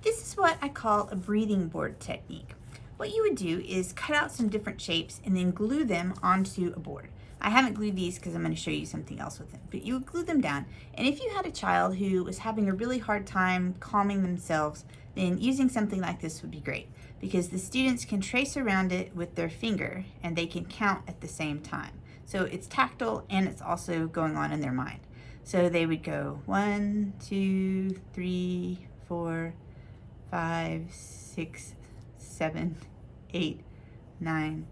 This is what I call a breathing board technique. What you would do is cut out some different shapes and then glue them onto a board. I haven't glued these because I'm going to show you something else with them, but you would glue them down. And if you had a child who was having a really hard time calming themselves, then using something like this would be great because the students can trace around it with their finger and they can count at the same time. So it's tactile and it's also going on in their mind. So they would go 1, 2, 3, 4, 5, 6, 7, 8, 9,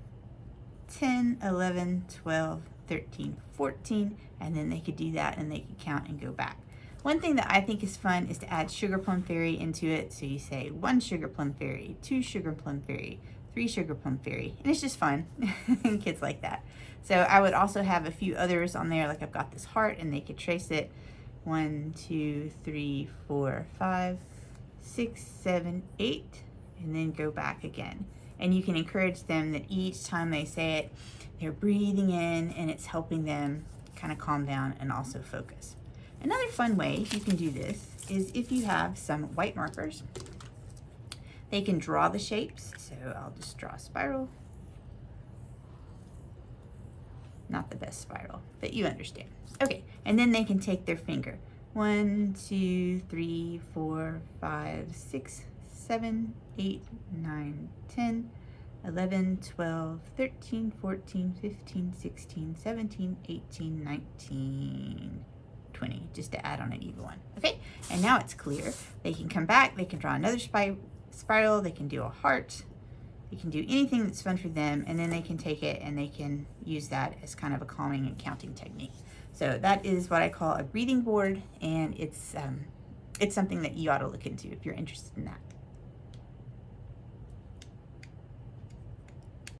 10, 11, 12, 13, 14, and then they could do that and they could count and go back. One thing that I think is fun is to add sugar plum fairy into it. So you say 1 sugar plum fairy, 2 sugar plum fairy, 3 sugar plum fairy, and it's just fun. Kids like that. So I would also have a few others on there, like I've got this heart and they could trace it. 1, 2, 3, 4, 5, 6, 7, 8, and then go back again. And you can encourage them that each time they say it, they're breathing in and it's helping them kind of calm down and also focus. Another fun way you can do this is if you have some white markers, they can draw the shapes. So I'll just draw a spiral. Not the best spiral, but you understand. Okay, and then they can take their finger. 1, 2, 3, 4, 5, 6, 7, 8, 9, 10, 11, 12, 13, 14, 15, 16, 17, 18, 19, 20, just to add on an even one. Okay, and now it's clear. They can come back, they can draw another spiral, they can do a heart, they can do anything that's fun for them, and then they can take it and they can use that as kind of a calming and counting technique. So that is what I call a breathing board, and it's something that you ought to look into if you're interested in that.